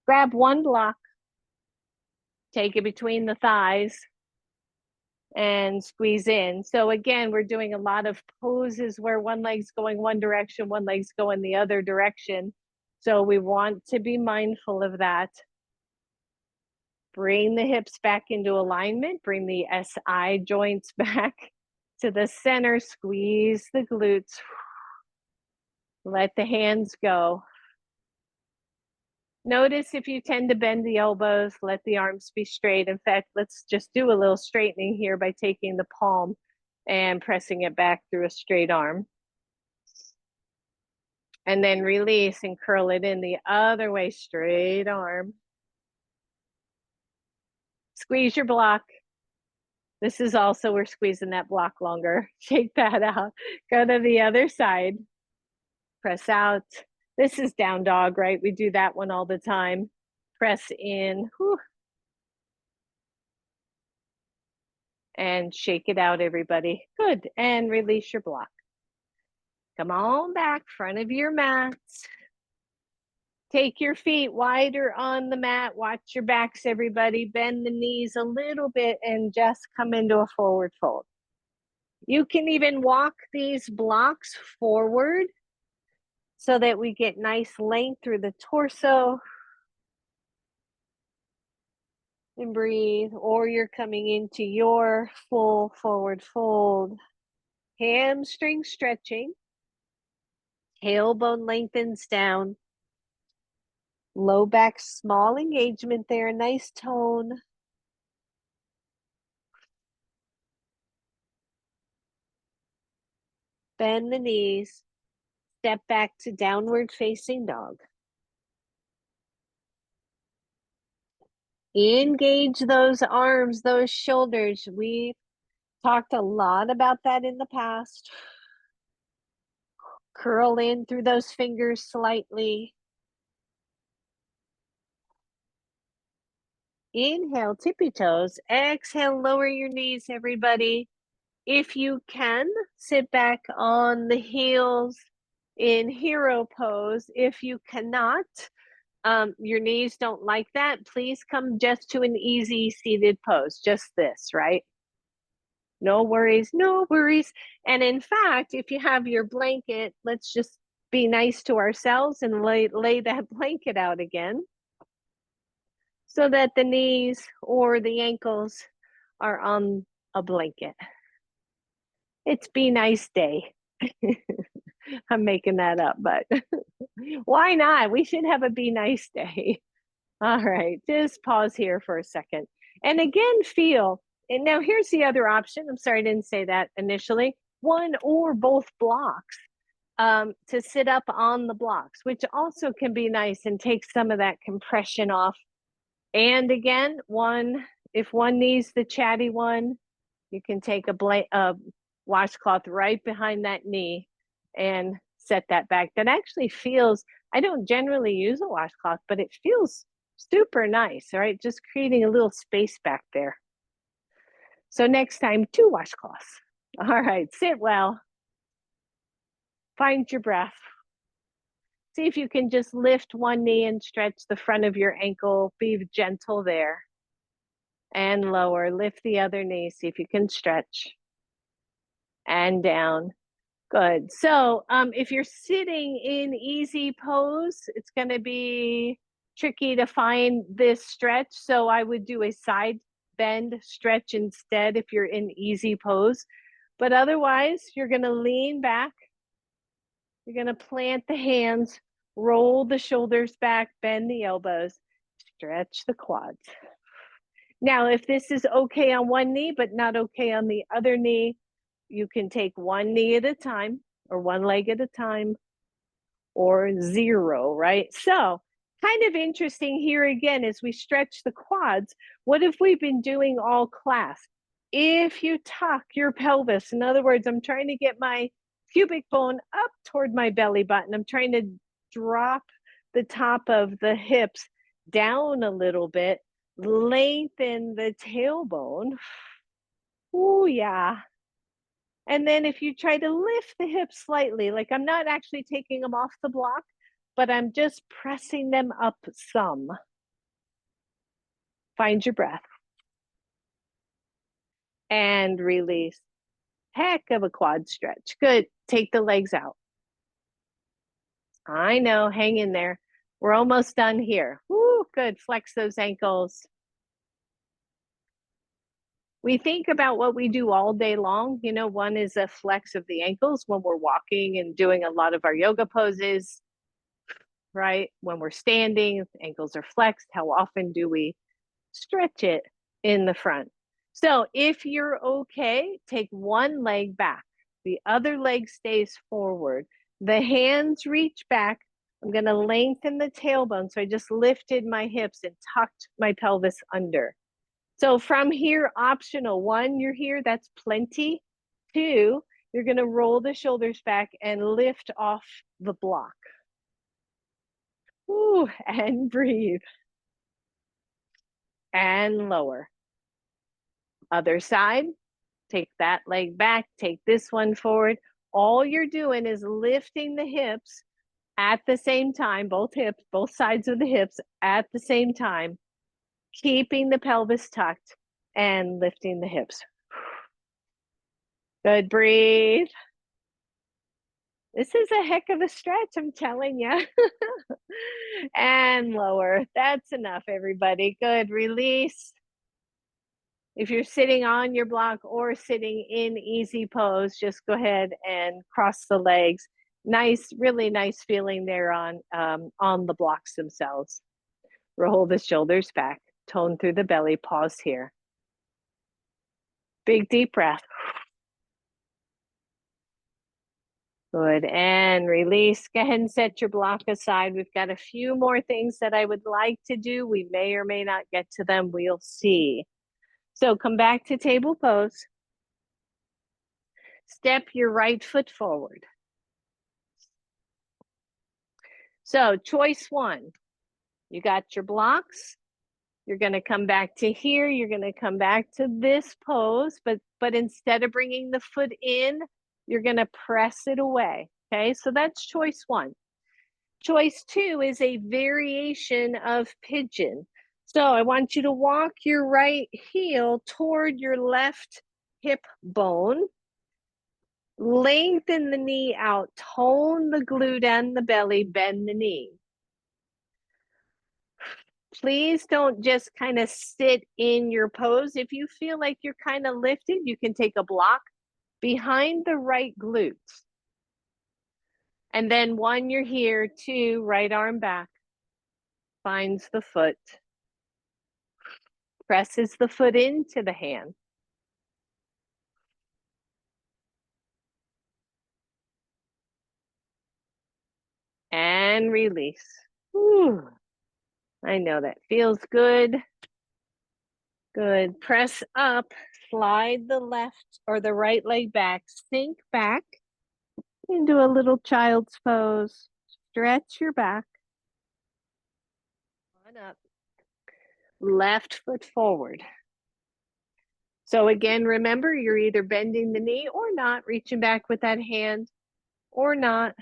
Speaker 1: Grab one block, take it between the thighs, and squeeze in. So again, we're doing a lot of poses where one leg's going one direction, one leg's going the other direction. So we want to be mindful of that. Bring the hips back into alignment. Bring the SI joints back to the center. Squeeze the glutes. Let the hands go. Notice if you tend to bend the elbows, let the arms be straight. In fact, let's just do a little straightening here by taking the palm and pressing it back through a straight arm. And then release and curl it in the other way, straight arm. Squeeze your block. This is also, we're squeezing that block longer. Shake that out. Go to the other side. Press out. This is down dog, right? We do that one all the time. Press in. Whew. And shake it out, everybody. Good. And release your block. Come on back, front of your mats. Take your feet wider on the mat. Watch your backs, everybody. Bend the knees a little bit and just come into a forward fold. You can even walk these blocks forward so that we get nice length through the torso. And breathe. Or you're coming into your full forward fold. Hamstring stretching. Tailbone lengthens down. Low back, small engagement there, a nice tone. Bend the knees. Step back to downward facing dog. Engage those arms, those shoulders. We've talked a lot about that in the past. Curl in through those fingers slightly. Inhale, tippy toes. Exhale, lower your knees, everybody. If you can, sit back on the heels in hero pose. If you cannot, your knees don't like that, please come just to an easy seated pose, just this, right? No worries, no worries. And in fact, if you have your blanket, let's just be nice to ourselves and lay that blanket out again so that the knees or the ankles are on a blanket. It's Be Nice Day. I'm making that up, but why not? We should have a Be Nice Day. All right, just pause here for a second. And again, feel. And now here's the other option. I'm sorry I didn't say that initially. One or both blocks to sit up on the blocks, which also can be nice and take some of that compression off. And again, if one needs the chatty one, you can take a washcloth right behind that knee and set that back. That actually feels, I don't generally use a washcloth, but it feels super nice, all right? Just creating a little space back there. So next time, 2 washcloths. All right, sit well. Find your breath. See if you can just lift one knee and stretch the front of your ankle. Be gentle there. And lower, lift the other knee, see if you can stretch. And down. Good. So if you're sitting in easy pose, it's going to be tricky to find this stretch. So I would do a side bend stretch instead if you're in easy pose. But otherwise, you're going to lean back. You're going to plant the hands, roll the shoulders back, bend the elbows, stretch the quads. Now, if this is okay on one knee, but not okay on the other knee, you can take one knee at a time or one leg at a time or 0, right? So kind of interesting here again, as we stretch the quads, what have we been doing all class? If you tuck your pelvis, in other words, I'm trying to get my pubic bone up toward my belly button. I'm trying to drop the top of the hips down a little bit, lengthen the tailbone. Oh, yeah. And then if you try to lift the hips slightly, like I'm not actually taking them off the block, but I'm just pressing them up some. Find your breath. And release. Heck of a quad stretch. Good. Take the legs out. I know. Hang in there. We're almost done here. Woo, good. Flex those ankles. We think about what we do all day long. You know, one is a flex of the ankles when we're walking and doing a lot of our yoga poses, right? When we're standing, ankles are flexed. How often do we stretch it in the front? So if you're okay, take one leg back. The other leg stays forward. The hands reach back. I'm going to lengthen the tailbone. So I just lifted my hips and tucked my pelvis under. So from here, optional. 1, you're here, that's plenty. 2, you're going to roll the shoulders back and lift off the block. Ooh, and breathe. And lower. Other side, take that leg back, take this one forward. All you're doing is lifting the hips at the same time, both hips, both sides of the hips at the same time, keeping the pelvis tucked and lifting the hips. Good, breathe. This is a heck of a stretch, I'm telling you. And lower. That's enough, everybody. Good, release. If you're sitting on your block or sitting in easy pose, just go ahead and cross the legs. Nice, really nice feeling there on the blocks themselves. Roll the shoulders back, tone through the belly, pause here. Big deep breath. Good, and release. Go ahead and set your block aside. We've got a few more things that I would like to do. We may or may not get to them. We'll see. So come back to table pose. Step your right foot forward. So choice 1, you got your blocks. You're going to come back to here. You're going to come back to this pose, but instead of bringing the foot in, you're going to press it away. Okay, so that's choice 1. Choice 2 is a variation of pigeon. So I want you to walk your right heel toward your left hip bone. Lengthen the knee out, tone the glute and the belly, bend the knee. Please don't just kind of sit in your pose. If you feel like you're kind of lifted, you can take a block behind the right glute. And then one, you're here, two, right arm back, finds the foot, presses the foot into the hand. And release. Whew. I know that feels good. Good. Press up, slide the left or the right leg back, sink back into a little child's pose. Stretch your back. On up. Left foot forward. So again, remember, you're either bending the knee or not, reaching back with that hand or not.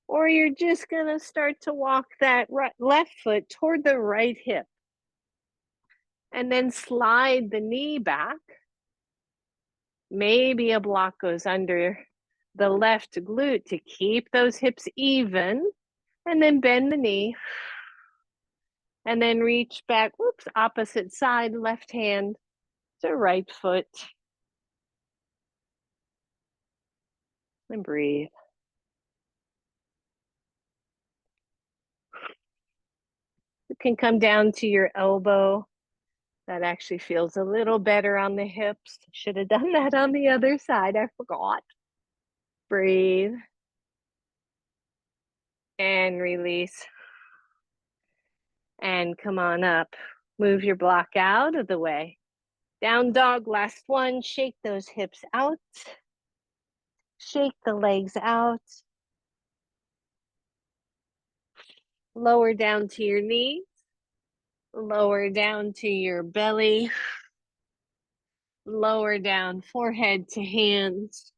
Speaker 1: Or you're just going to start to walk that left foot toward the right hip. And then slide the knee back. Maybe a block goes under the left glute to keep those hips even. And then bend the knee. And then reach back, whoops, opposite side, left hand to right foot. And breathe. You can come down to your elbow. That actually feels a little better on the hips. Should have done that on the other side. I forgot. Breathe. And release. And come on up. Move your block out of the way. Down dog, last one. Shake those hips out. Shake the legs out. Lower down to your knees. Lower down to your belly. Lower down, forehead to hands.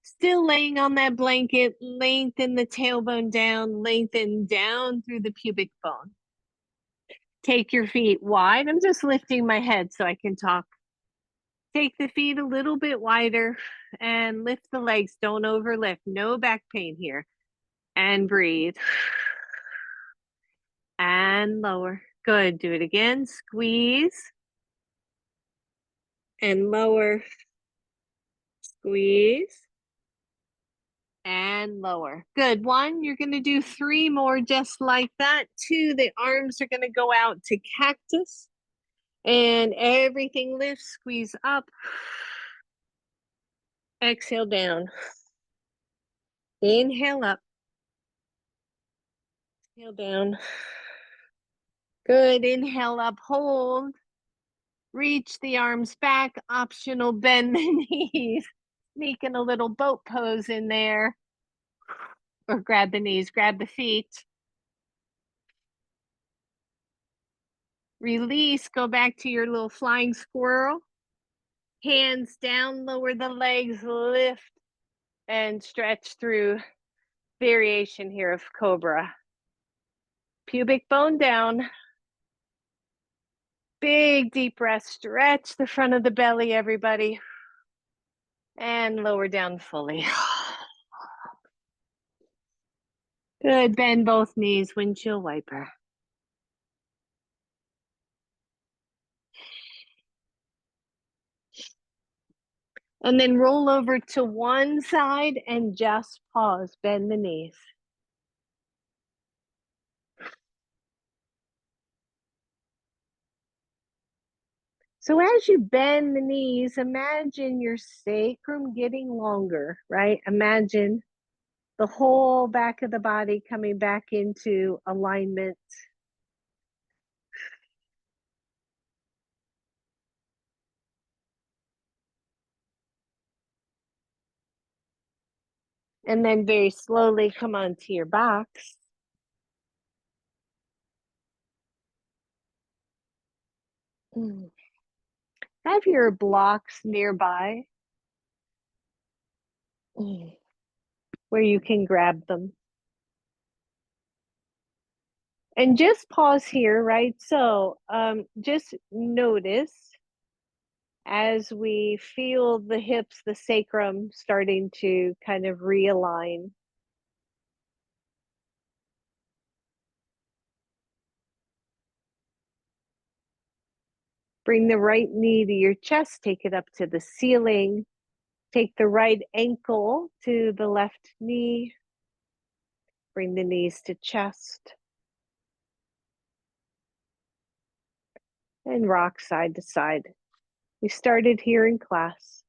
Speaker 1: Still laying on that blanket, lengthen the tailbone down, lengthen down through the pubic bone. Take your feet wide. I'm just lifting my head so I can talk. Take the feet a little bit wider and lift the legs. Don't overlift. No back pain here. And breathe. And lower. Good. Do it again. Squeeze. And lower. Squeeze. And lower. Good. One, you're going to do 3 more just like that. 2, the arms are going to go out to cactus. And everything lifts, squeeze up. Exhale down. Inhale up. Exhale down. Good. Inhale up, hold. Reach the arms back. Optional, bend the knees. Sneaking a little boat pose in there. Or grab the knees, grab the feet. Release, go back to your little flying squirrel. Hands down, lower the legs, lift, and stretch through variation here of cobra. Pubic bone down. Big deep breath, stretch the front of the belly, everybody. And lower down fully. Good, bend both knees, windshield wiper. And then roll over to one side and just pause, bend the knees. So as you bend the knees, imagine your sacrum getting longer, right? Imagine the whole back of the body coming back into alignment. And then very slowly come onto your box. Have your blocks nearby where you can grab them. And just pause here, right? So just notice as we feel the hips, the sacrum starting to kind of realign. Bring the right knee to your chest, take it up to the ceiling. Take the right ankle to the left knee. Bring the knees to chest. And rock side to side. We started here in class.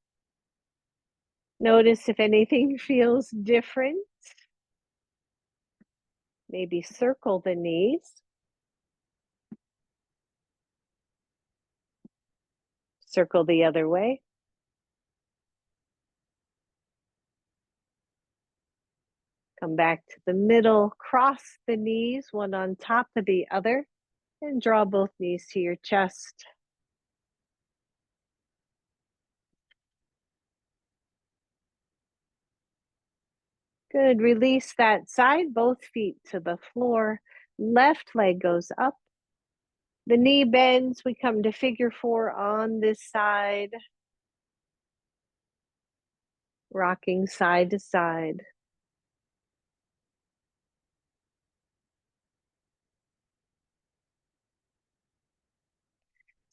Speaker 1: Notice if anything feels different. Maybe circle the knees. Circle the other way. Come back to the middle, cross the knees, one on top of the other, and draw both knees to your chest. Good, release that side, both feet to the floor. Left leg goes up. The knee bends, we come to figure 4 on this side. Rocking side to side.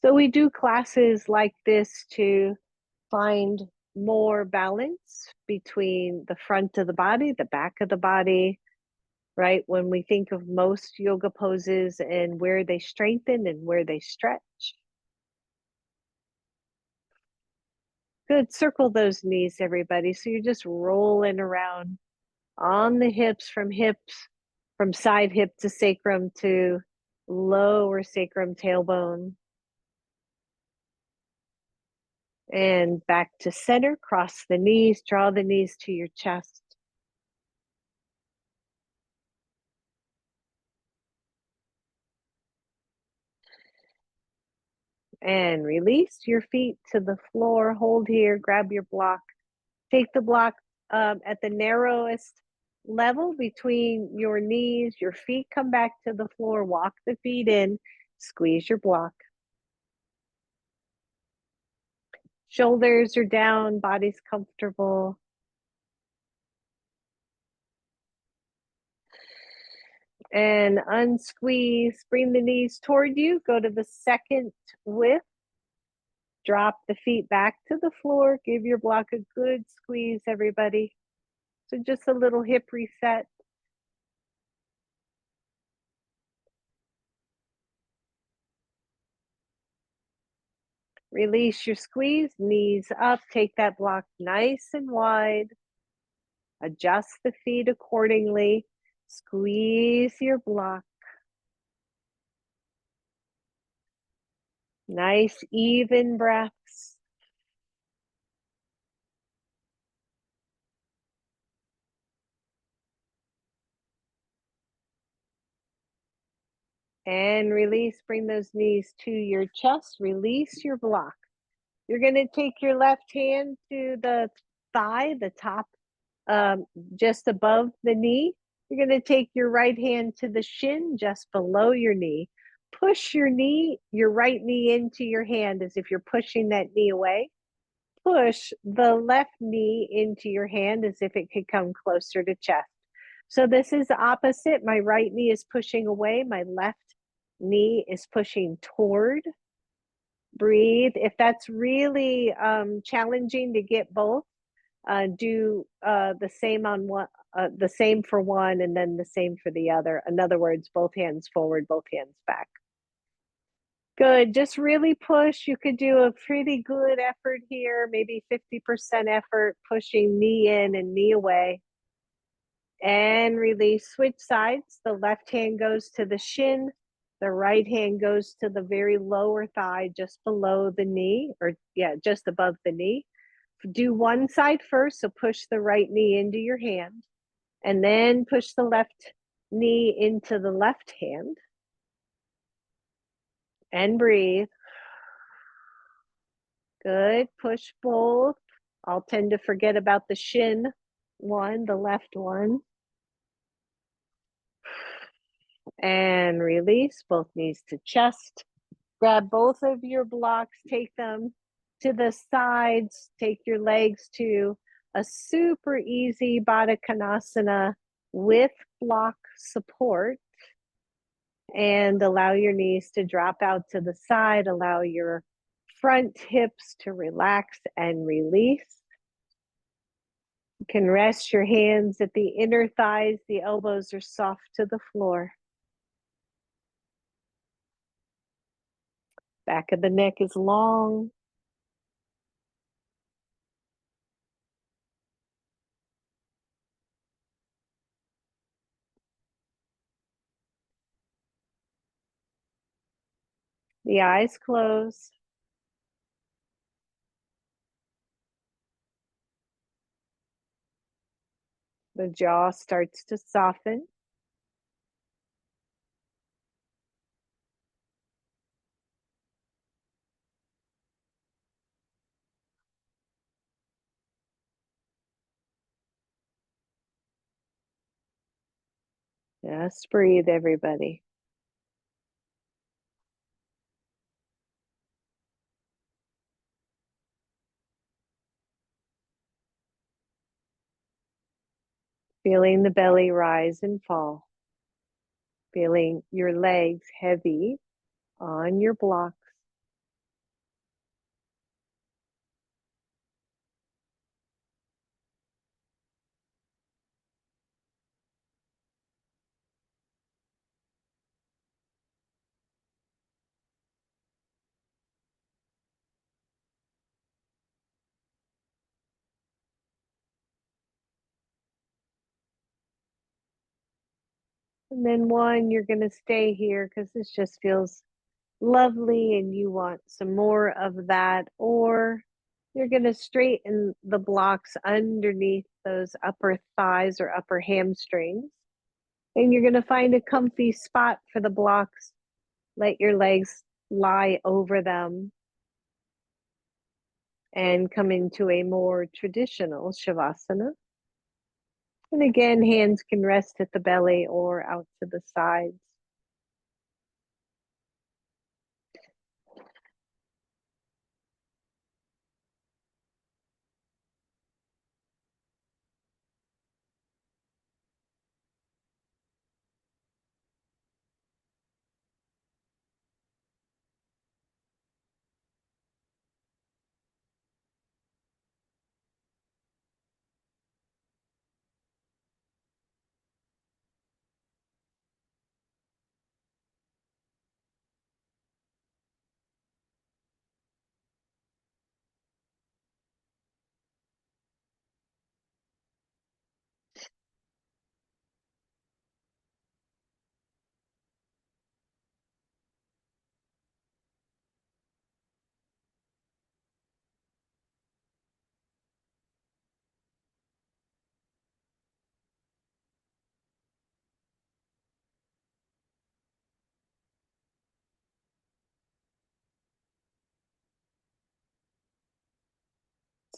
Speaker 1: So we do classes like this to find more balance between the front of the body, the back of the body, right? When we think of most yoga poses and where they strengthen and where they stretch. Good, circle those knees, everybody. So you're just rolling around on the hips, from side hip to sacrum to lower sacrum tailbone. And back to center, cross the knees, draw the knees to your chest. And release your feet to the floor. Hold here, grab your block. Take the block at the narrowest level between your knees. Your feet come back to the floor. Walk the feet in. Squeeze your block. Shoulders are down, body's comfortable. And unsqueeze. Bring the knees toward you. Go to the second width. Drop the feet back to the floor. Give your block a good squeeze, everybody. So just a little hip reset. Release your squeeze, knees up. Take that block nice and wide. Adjust the feet accordingly. Squeeze your block. Nice, even breaths. And release, bring those knees to your chest. Release your block. You're going to take your left hand to the thigh, the top, just above the knee. You're going to take your right hand to the shin, just below your knee. Push your right knee into your hand as if you're pushing that knee away. Push the left knee into your hand as if it could come closer to chest. So this is opposite. My right knee is pushing away. My left knee is pushing toward. Breathe. If that's really challenging to get both, do the same on one, the same for one, and then the same for the other. In other words, both hands forward, both hands back. Good. Just really push. You could do a pretty good effort here, maybe 50% effort, pushing knee in and knee away. And release. Switch sides. The left hand goes to the shin. The right hand goes to the very lower thigh, just below the knee, or just above the knee. Do one side first, so push the right knee into your hand, and then push the left knee into the left hand. And breathe. Good. Push both. I'll tend to forget about the shin one, the left one. And release, both knees to chest. Grab both of your blocks, take them to the sides, take your legs to a super easy Baddha Konasana with block support, and allow your knees to drop out to the side. Allow your front hips to relax and release. You can rest your hands at the inner thighs. The elbows are soft to the floor. Back of the neck is long. The eyes close. The jaw starts to soften. Just breathe, everybody. Feeling the belly rise and fall. Feeling your legs heavy on your blocks. And then one, you're going to stay here because this just feels lovely and you want some more of that. Or you're going to straighten the blocks underneath those upper thighs or upper hamstrings. And you're going to find a comfy spot for the blocks. Let your legs lie over them and come into a more traditional Shavasana. And again, hands can rest at the belly or out to the sides.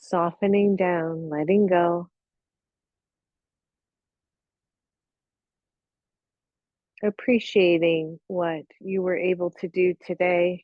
Speaker 1: Softening down, letting go. Appreciating what you were able to do today.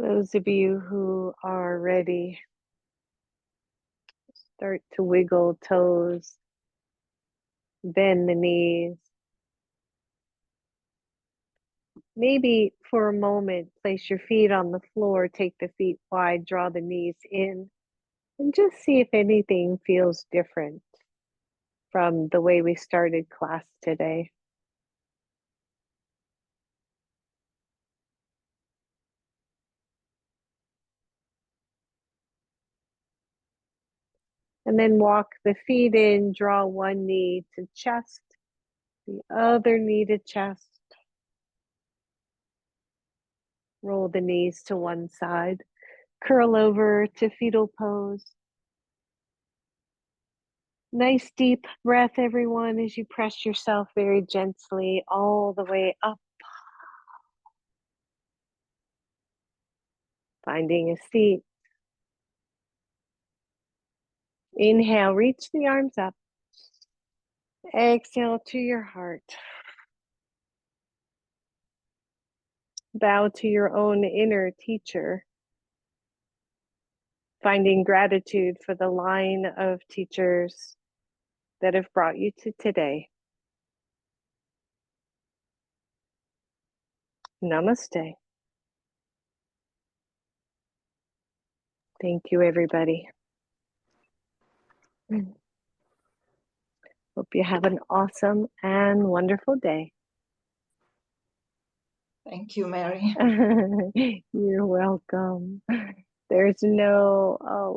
Speaker 1: Those of you who are ready, start to wiggle toes, bend the knees. Maybe for a moment, place your feet on the floor, take the feet wide, draw the knees in, and just see if anything feels different from the way we started class today. And then walk the feet in, draw one knee to chest, the other knee to chest. Roll the knees to one side. Curl over to fetal pose. Nice deep breath, everyone, as you press yourself very gently all the way up. Finding a seat. Inhale, reach the arms up. Exhale to your heart. Bow to your own inner teacher. Finding gratitude for the line of teachers that have brought you to today. Namaste. Thank you, everybody. Hope you have an awesome and wonderful day.
Speaker 2: Thank you, Mary.
Speaker 1: You're welcome. There's no